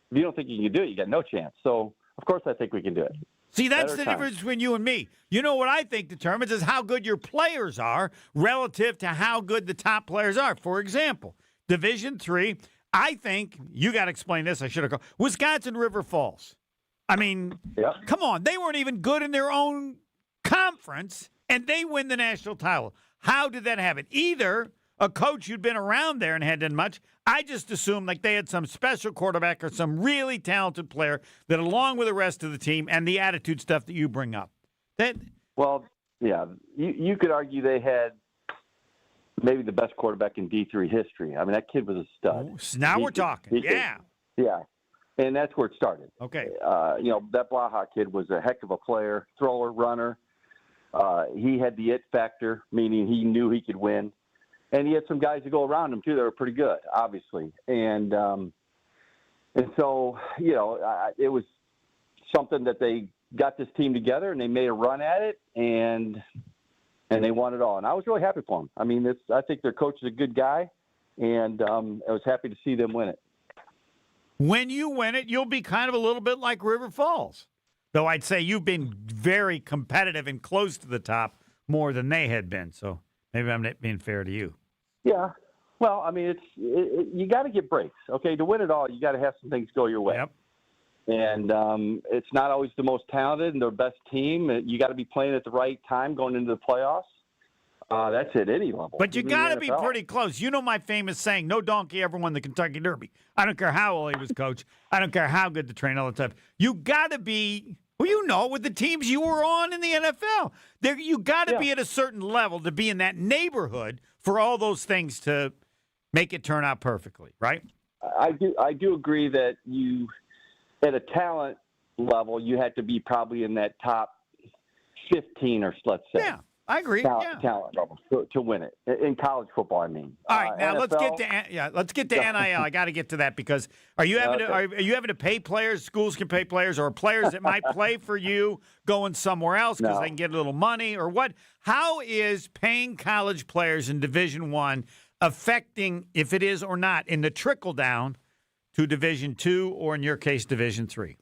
If you don't think you can do it, you got no chance. So, of course, I think we can do it. See, that's the difference between you and me. You know what I think determines is how good your players are relative to how good the top players are. For example, Division III, I think, you got to explain this, I should have called, Wisconsin River Falls. I mean, come on, they weren't even good in their own conference, and they win the national title. How did that happen? Either a coach who'd been around there and hadn't done much, I just assumed like they had some special quarterback or some really talented player that, along with the rest of the team and the attitude stuff that you bring up. Well, yeah, you could argue they had maybe the best quarterback in D3 history. I mean, that kid was a stud. Now we're talking. Yeah. And that's where it started. Okay. That Blaha kid was a heck of a player, thrower, runner. He had the it factor, meaning he knew he could win. And he had some guys to go around him, too, that were pretty good, obviously. And so, it was something that they got this team together, and they made a run at it, and they won it all. And I was really happy for them. I mean, I think their coach is a good guy, and I was happy to see them win it. When you win it, you'll be kind of a little bit like River Falls. Though I'd say you've been very competitive and close to the top more than they had been. So maybe I'm not being fair to you. Yeah. Well, I mean, you got to get breaks. Okay, to win it all, you got to have some things go your way. Yep. And it's not always the most talented and the best team. You got to be playing at the right time going into the playoffs. That's at any level. But you got to be pretty close. You know my famous saying, no donkey ever won the Kentucky Derby. I don't care how well he was coached. I don't care how good the train all the time. You got to be, with the teams you were on in the NFL. You got to be at a certain level to be in that neighborhood for all those things to make it turn out perfectly, right? I do agree that you, at a talent level, you had to be probably in that top 15 or let's say. Yeah. I agree. Talent level to win it in college football. I mean. All right, now NFL, let's get to NIL. I got to get to that because are you having to pay players? Schools can pay players, or players that might play for you going somewhere else because they can get a little money, or what? How is paying college players in Division I affecting, if it is or not, in the trickle down to Division II or in your case Division III?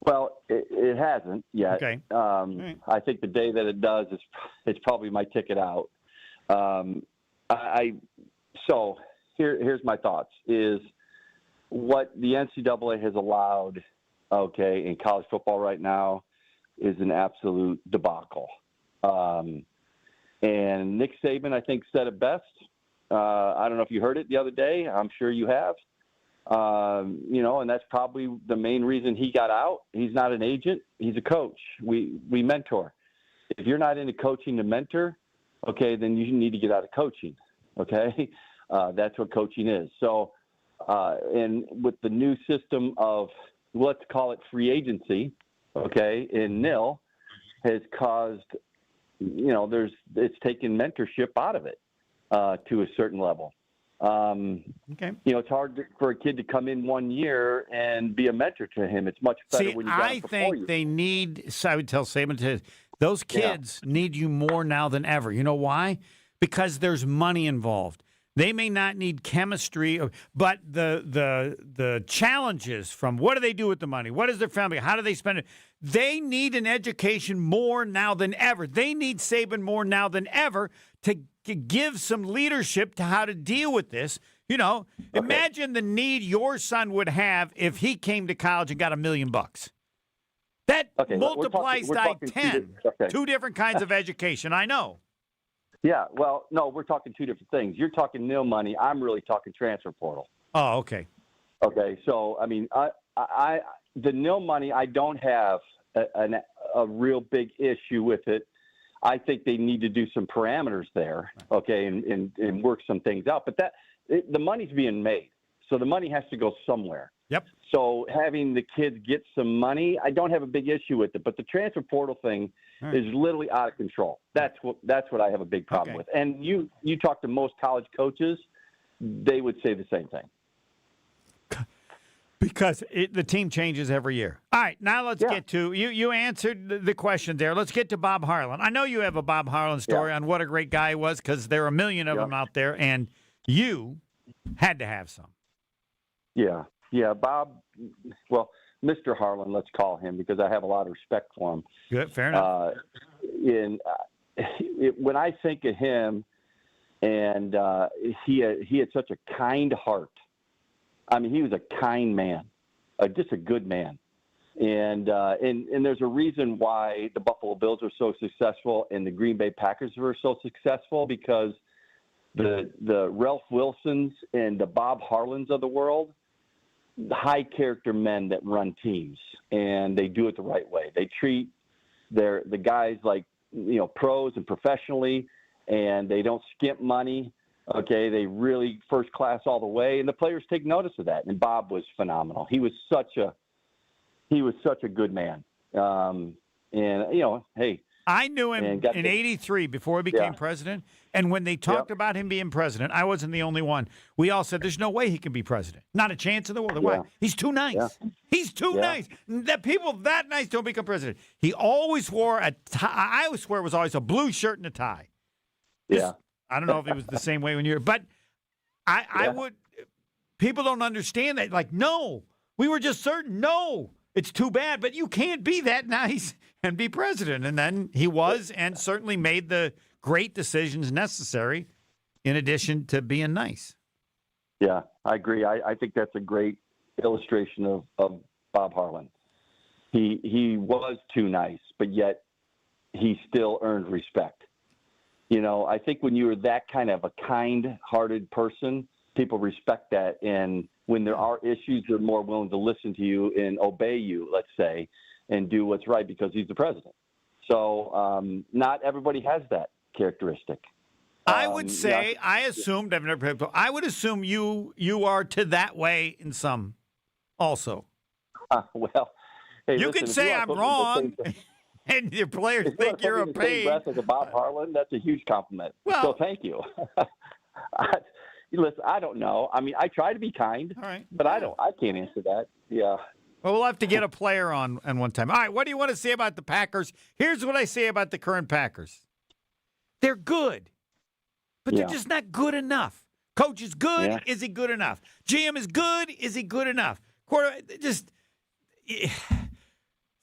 Well, it hasn't yet. Okay. I think the day that it does, it's probably my ticket out. So here's my thoughts: is what the NCAA has allowed, in college football right now, is an absolute debacle. And Nick Saban, I think, said it best. I don't know if you heard it the other day. I'm sure you have. And that's probably the main reason he got out. He's not an agent. He's a coach. We mentor. If you're not into coaching to mentor, then you need to get out of coaching. Okay. That's what coaching is. So, and with the new system of, let's call it free agency, in NIL has caused, it's taken mentorship out of it, to a certain level. It's hard for a kid to come in 1 year and be a mentor to him. It's much better when you got it before you. They need, I would tell Saban, those kids need you more now than ever. You know why? Because there's money involved. They may not need chemistry, but the challenges from what do they do with the money? What is their family? How do they spend it? They need an education more now than ever. They need Saban more now than ever to give some leadership to how to deal with this. You know, imagine the need your son would have if he came to college and got $1 million. That multiplies by 10. Two different kinds of education, I know. Yeah, well, no, we're talking two different things. You're talking nil money. I'm really talking transfer portal. Oh, okay. Okay, so, I mean, I the nil money, I don't have a real big issue with it. I think they need to do some parameters there, okay, and work some things out. But the money's being made, so the money has to go somewhere. Yep. So having the kids get some money, I don't have a big issue with it. But the transfer portal thing is literally out of control. That's what I have a big problem with. And you talk to most college coaches, they would say the same thing. Because the team changes every year. All right, now let's get to you answered the question there. Let's get to Bob Harlan. I know you have a Bob Harlan story on what a great guy he was because there are a million of them out there, and you had to have some. Yeah. Yeah, Bob, well, Mr. Harlan, let's call him because I have a lot of respect for him. Good, fair enough. When I think of him, and he had such a kind heart. I mean, he was a kind man, just a good man. And there's a reason why the Buffalo Bills are so successful and the Green Bay Packers were so successful because the Ralph Wilsons and the Bob Harlans of the world, high character men that run teams, and they do it the right way. They treat the guys like, pros and professionally, and they don't skimp money. Okay. They really first class all the way, and the players take notice of that. And Bob was phenomenal. He was such a good man. Hey, I knew him in 83 before he became president. And when they talked about him being president, I wasn't the only one. We all said, there's no way he can be president. Not a chance in the world. Why? He's too nice. Yeah. He's too nice. That people that nice don't become president. He always wore a tie. I always swear it was always a blue shirt and a tie. I don't know if it was the same way when you were, but I would, people don't understand that. Like, no, we were just certain. No, it's too bad, but you can't be that nice and be president. And then he was, and certainly made the great decisions necessary in addition to being nice. Yeah, I agree. I think that's a great illustration of Bob Harlan. He was too nice, but yet he still earned respect. I think when you're that kind of a kind-hearted person, people respect that. And when there are issues, they're more willing to listen to you and obey you, let's say, and do what's right because he's the president. So not everybody has that characteristic. I would say, I assumed, I've never, I would assume you are to that way in some also. Well, hey, you can say I'm wrong. And your players think you're a pain. As a Bob Harlan, that's a huge compliment. Well, so thank you. Listen, I don't know. I mean, I try to be kind, but I can't answer that. Yeah. Well, we'll have to get a player on one time. All right, what do you want to say about the Packers? Here's what I say about the current Packers. They're good, but they're just not good enough. Coach is good. Yeah. Is he good enough? GM is good. Is he good enough?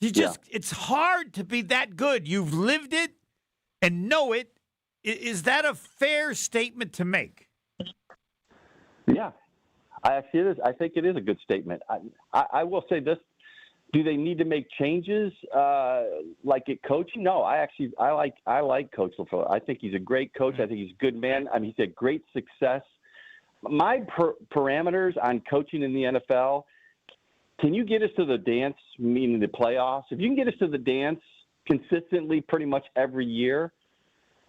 It's hard to be that good. You've lived it and know it. Is that a fair statement to make? Yeah, I think it is a good statement. I will say this: do they need to make changes like at coaching? No, I like Coach LaFleur. I think he's a great coach. I think he's a good man. I mean, he's had great success. My parameters on coaching in the NFL. Can you get us to the dance, meaning the playoffs? If you can get us to the dance consistently pretty much every year,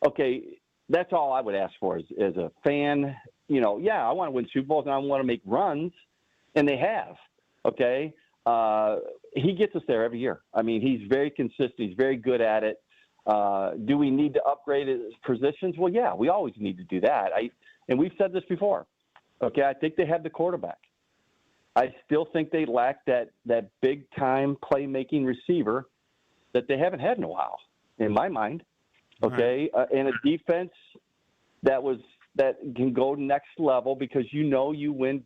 okay, that's all I would ask for as a fan. I want to win Super Bowls and I want to make runs, and they have, okay? He gets us there every year. I mean, he's very consistent. He's very good at it. Do we need to upgrade his positions? Well, yeah, we always need to do that. And we've said this before, okay? I think they have the quarterback. I still think they lack that big-time playmaking receiver that they haven't had in a while, in my mind. Okay, and a defense that was that can go next level because you win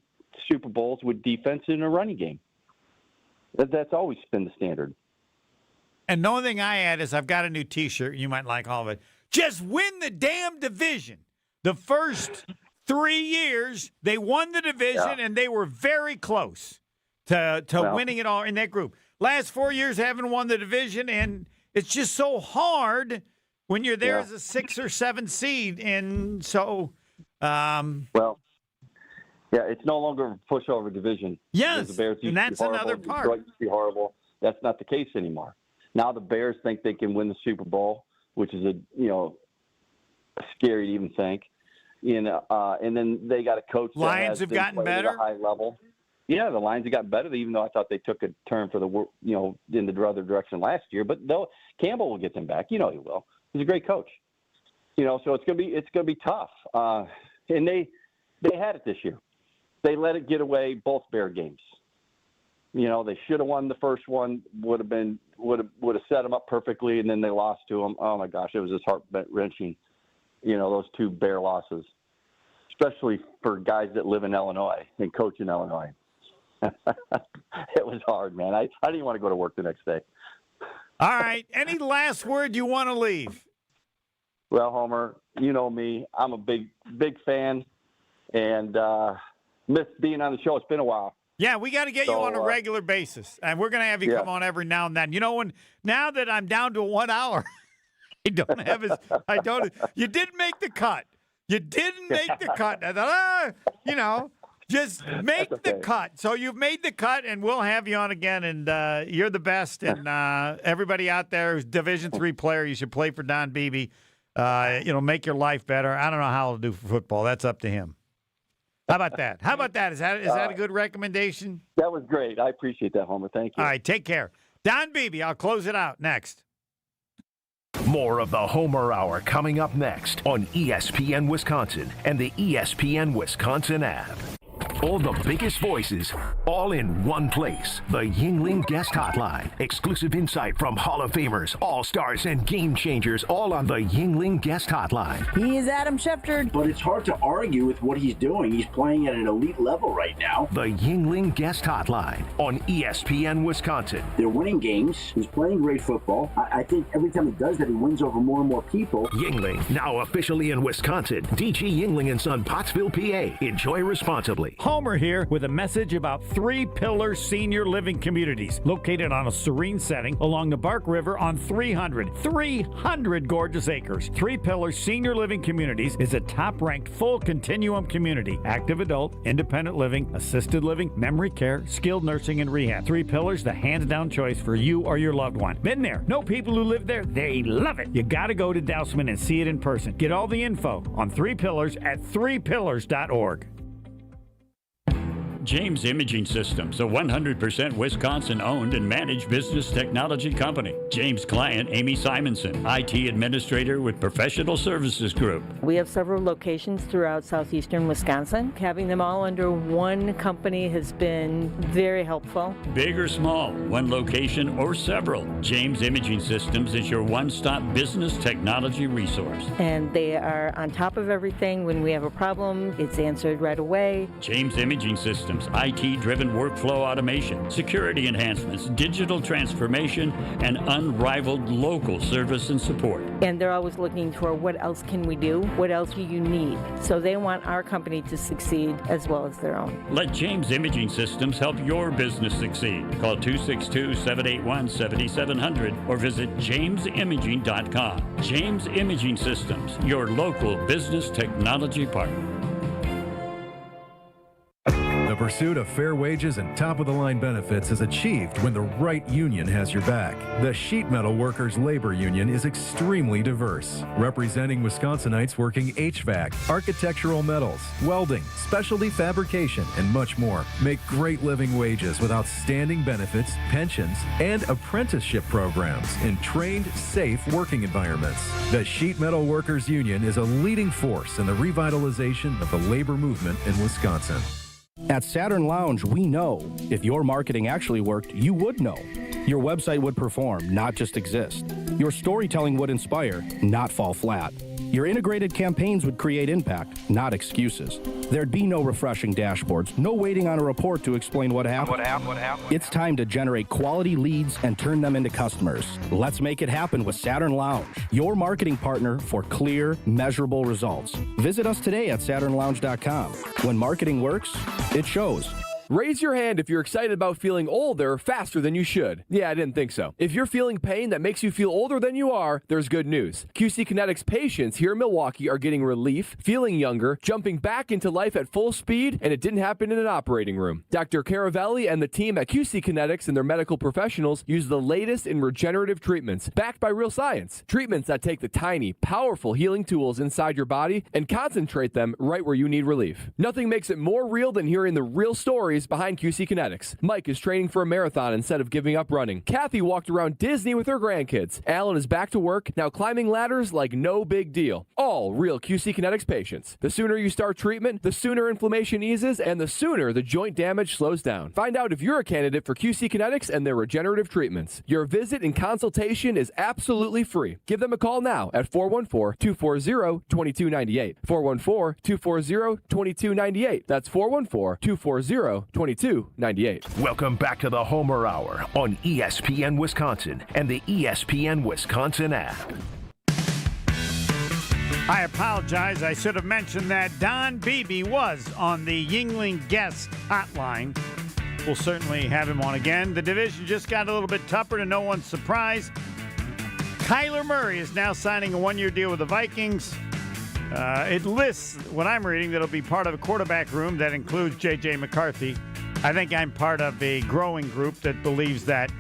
Super Bowls with defense in a running game. That's always been the standard. And the only thing I add is I've got a new T-shirt. You might like all of it. Just win the damn division. The first 3 years, they won the division, and they were very close to winning it all in that group. Last 4 years, haven't won the division, and it's just so hard when you're there as a 6 or 7 seed. And so, it's no longer a pushover division. Yes, the Bears and that's another part. Detroit used to be horrible. That's not the case anymore. Now the Bears think they can win the Super Bowl, which is scary to even think. And then they got a coach. Lions have gotten better. At a high level. Yeah, the Lions have gotten better. Even though I thought they took a turn for in the other direction last year, but Campbell will get them back. He will. He's a great coach. So it's gonna be tough. And they had it this year. They let it get away both Bear games. They should have won the first one. Would have set them up perfectly, and then they lost to them. Oh my gosh, it was just heart-wrenching. Those 2 Bear losses, especially for guys that live in Illinois and coach in Illinois. It was hard, man. I didn't want to go to work the next day. All right. Any last word you want to leave? Well, Homer, you know me. I'm a big fan, and miss being on the show. It's been a while. Yeah, we got to get you on a regular basis, and we're going to have you come on every now and then. Now that I'm down to 1 hour, you didn't make the cut. You didn't make the cut. I thought, just make the cut. So you've made the cut, and we'll have you on again, and you're the best. And everybody out there who's Division III player, you should play for Don Beebe. Make your life better. I don't know how he'll do for football. That's up to him. How about that? Is that a good recommendation? That was great. I appreciate that, Homer. Thank you. All right, take care. Don Beebe, I'll close it out next. More of the Homer Hour coming up next on ESPN Wisconsin and the ESPN Wisconsin app. All the biggest voices, all in one place. The Yuengling Guest Hotline. Exclusive insight from Hall of Famers, All-Stars, and Game Changers, all on the Yuengling Guest Hotline. He's Adam Schefter. But it's hard to argue with what he's doing. He's playing at an elite level right now. The Yuengling Guest Hotline on ESPN Wisconsin. They're winning games. He's playing great football. I think every time he does that, he wins over more and more people. Yuengling, now officially in Wisconsin. DG Yuengling & Son, Pottsville, PA. Enjoy responsibly. Homer here with a message about 3 Pillar Senior Living Communities located on a serene setting along the Bark River on 300 gorgeous acres. 3 Pillar Senior Living Communities is a top-ranked full continuum community. Active adult, independent living, assisted living, memory care, skilled nursing, and rehab. 3 Pillars, the hands-down choice for you or your loved one. Been there. Know people who live there. They love it. You got to go to Dousman and see it in person. Get all the info on 3 Pillars at 3pillars.org. James Imaging Systems, a 100% Wisconsin-owned and managed business technology company. James' client, Amy Simonson, IT administrator with Professional Services Group. We have several locations throughout southeastern Wisconsin. Having them all under one company has been very helpful. Big or small, one location or several, James Imaging Systems is your one-stop business technology resource. And they are on top of everything. When we have a problem, it's answered right away. James Imaging Systems, IT-driven workflow automation, security enhancements, digital transformation, and unrivaled local service and support. And they're always looking for what else can we do? What else do you need? So they want our company to succeed as well as their own. Let James Imaging Systems help your business succeed. Call 262-781-7700 or visit jamesimaging.com. James Imaging Systems, your local business technology partner. The pursuit of fair wages and top-of-the-line benefits is achieved when the right union has your back. The Sheet Metal Workers Labor Union is extremely diverse, representing Wisconsinites working HVAC, architectural metals, welding, specialty fabrication, and much more. Make great living wages with outstanding benefits, pensions, and apprenticeship programs in trained, safe working environments. The Sheet Metal Workers Union is a leading force in the revitalization of the labor movement in Wisconsin. At Saturn Lounge, we know if your marketing actually worked, you would know. Your website would perform, not just exist. Your storytelling would inspire, not fall flat. Your integrated campaigns would create impact, not excuses. There'd be no refreshing dashboards, no waiting on a report to explain what happened. It's time to generate quality leads and turn them into customers. Let's make it happen with Saturn Lounge, your marketing partner for clear, measurable results. Visit us today at SaturnLounge.com. When marketing works, it shows. Raise your hand if you're excited about feeling older faster than you should. Yeah, I didn't think so. If you're feeling pain that makes you feel older than you are, there's good news. QC Kinetics patients here in Milwaukee are getting relief, feeling younger, jumping back into life at full speed, and it didn't happen in an operating room. Dr. Caravelli and the team at QC Kinetics and their medical professionals use the latest in regenerative treatments, backed by real science. Treatments that take the tiny, powerful healing tools inside your body and concentrate them right where you need relief. Nothing makes it more real than hearing the real stories behind QC Kinetics. Mike is training for a marathon instead of giving up running. Kathy walked around Disney with her grandkids. Alan is back to work, now climbing ladders like no big deal. All real QC Kinetics patients. The sooner you start treatment, the sooner inflammation eases, and the sooner the joint damage slows down. Find out if you're a candidate for QC Kinetics and their regenerative treatments. Your visit and consultation is absolutely free. Give them a call now at 414-240-2298. 414-240-2298. That's 414-240-2298. Welcome back to the Homer Hour on ESPN Wisconsin and the ESPN Wisconsin app. I apologize. I should have mentioned that Don Beebe was on the Yuengling guest hotline. We'll certainly have him on again. The division just got a little bit tougher, to no one's surprise. Kyler Murray is now signing a one-year deal with the Vikings. It lists, what I'm reading, that'll be part of a quarterback room that includes J.J. McCarthy. I think I'm part of a growing group that believes that,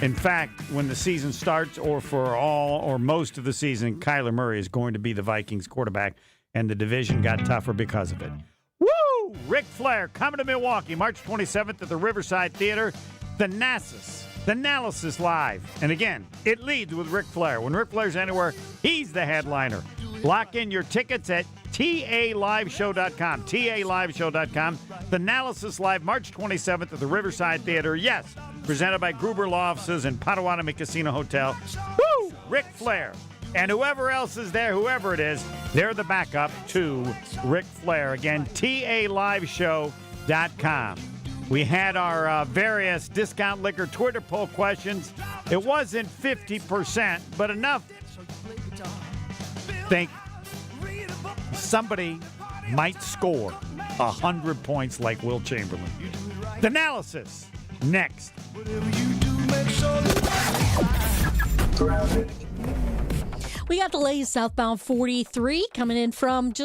in fact, when the season starts, or for all or most of the season, Kyler Murray is going to be the Vikings quarterback, and the division got tougher because of it. Woo! Ric Flair coming to Milwaukee, March 27th at the Riverside Theater. Thanalysis Live. And again, it leads with Ric Flair. When Ric Flair's anywhere, he's the headliner. Lock in your tickets at TALiveshow.com. TALiveshow.com. Thanalysis Live, March 27th at the Riverside Theater. Yes, presented by Gruber Law Offices and Potawatomi Casino Hotel. Woo! Ric Flair. And whoever else is there, whoever it is, they're the backup to Ric Flair. Again, TALiveshow.com. We had our various discount liquor Twitter poll questions. It wasn't 50%, but enough. Think somebody might score 100 points like Will Chamberlain. The analysis next. We got delays southbound 43 coming in from just